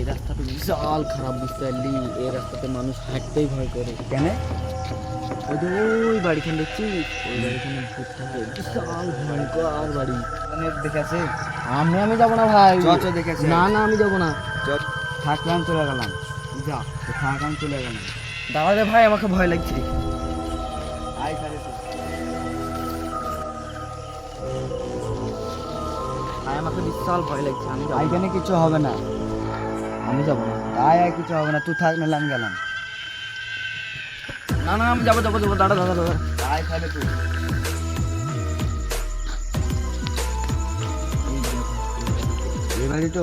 এই রাস্তাটা বিশাল খারাপ, বুঝতে পারলি? এই রাস্তাতে মানুষ হাঁটতেই ভয় করে। কেন? ওই যে ওই বাড়িখানে দেখছিস, ওই বাড়িখানে ভূত থাকে, বিশাল ভয়ঙ্কর বাড়ি। দেখে আছে? আমি যাবো না ভাই। চ দেখে আছে। না না, আমি যাবো না। থাকলাম, চলে গেলাম। যা থাকলাম, চলে গেলাম। দাঁড়া রে ভাই, আমাকে ভয় লাগছে। আয় তাহলে তো। ভাই আমাকে বিশাল ভয় লাগছে, আমি যাবো না। এখানে কিছু হবে না। আমি যাবো না। আয় কিছু হবে না, তুই থাক, নাহলে আমি গেলাম। না না, আমি যাবো যাবো যাবো, দাঁড়া দাঁড়া দাঁড়া। আয় তাহলে তুই। এই বাড়ি তো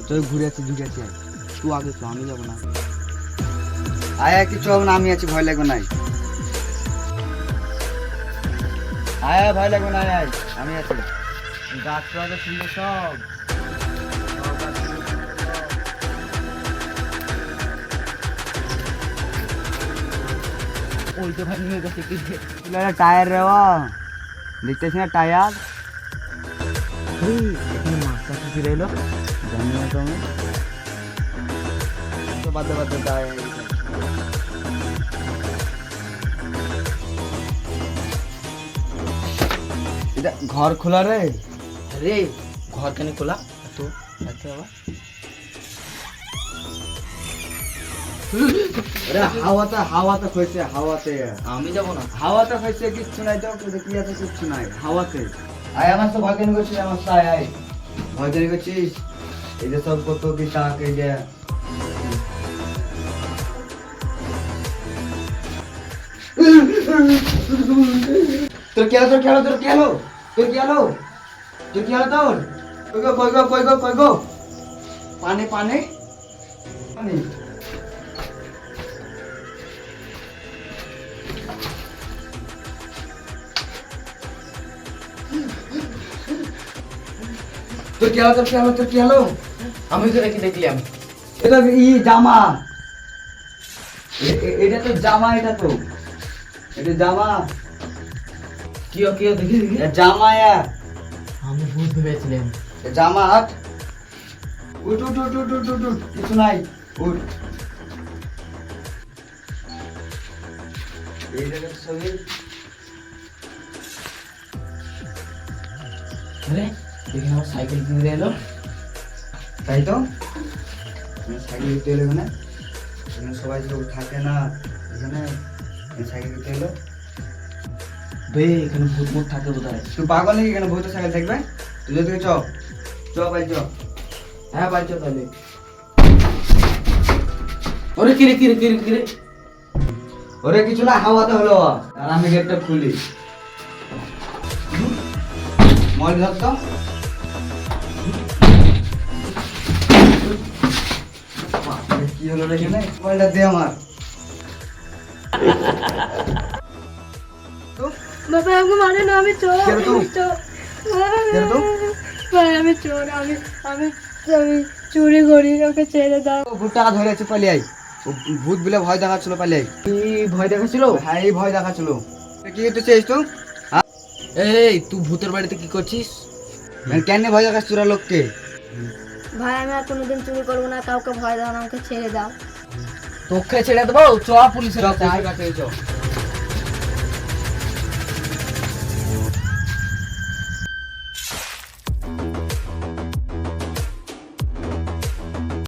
তুই ঘুরে আছিস, ঢুকে আছিস। তুই আগে তো, আমি যাবো না। আয় কিছু হবে না, আমি আছি, ভয় লাগবে নাই। আয় ভয় লাগবে না, আয় আমি আছি। গাছপালা ছিল সব। ওই তো ভাই নিয়ে গেছে কি টায়ার রেওয়া দেখতেছি না, টায়ার। এখানে মাছটা ফিরে এলো। জানি না তো আমি। তো বাদে বাদে টায়ার। এটা ঘর খোলা রে। রে ঘর কেন খোলা? তো আচ্ছা বাবা, হাওয়াতে হয়েছে, হাওয়াতে। আমি যাবো না। হাওয়াতে হয়েছে, কিচ্ছু নাই তো, কি আছে, কিচ্ছু নাই হাওয়াতে। আয় আমার তো ভয় কেন করছিস? আমার তো আয় ভয় কেন করছিস? এই যে সব কত কি টাক, এই যে তোর কি হলো, তোর কি হলো, তোর কি হলো, তোর কি হলো, তোর কি হলো, তোর কই গো পানি পানি পানি। তোর কি হলো, তোর কি হলো, তোর কি হলো? আমি তো নাকি দেখলাম। এটা জামা, এটা তো জামা, এটা জামা। কি দেখি দেখি। জামা আমি ভূত ভেবেছিলাম। জামা হাট। উঠ উঠ উঠ উঠ উঠ উঠ উঠ, কিছু নাই, উঠ। এই জায়গাটা সবই আরে দেখি আমার সাইকেল কিনে এলো। তাই তো, সাইকেল কিনতে এলো এখানে। এখানে সবাই তো থাকে না, এখানে সাইকেল কিনতে এলো। বে এখানে ভূত ভূত থাকে বোধহয়। তুই পাগল নাকি? এখানে ভূতের সাইকেল থাকবে? তুই যদি চ ভাই চ। হ্যাঁ বাচ্চা তাহলে। ওরে কিরে কিরে কিরে কিরে। ওরে কিছু না, হাওয়াতে হলো। আর আমি গেটটা খুলি। মল ধরতো কি হলো রে এখানে? মলটা দে আমার। বাবা আমাকে মারে না, আমি চোর, কেন তুই? আমি চোর। কেন তুই? ভাই আমি চোর, আমি আমি আমি চুরি করি, ওকে ছেড়ে দাও। ভূত টাকা ধরে আছে, পালিয়ে আই। ও ভূত বলে ভয় দেখাচ্ছিল, পালিয়ে আই। কি ভয় দেখাচ্ছিল? হ্যাঁ এই ভয় দেখাচ্ছিল। কি হতে চাইছ তুই? এই তুই ভূতের বাড়িতে কি করছিস? কেন ভয় দেখাচ্ছ তোরা লোককে? ভাই আমি আর কোনোদিন চুরি করবো না, কাউকে ভয় দাও না, আমাকে ছেড়ে দাও। তোকে ছেড়ে দেবো, চ পুলিশের কাছে। কাছে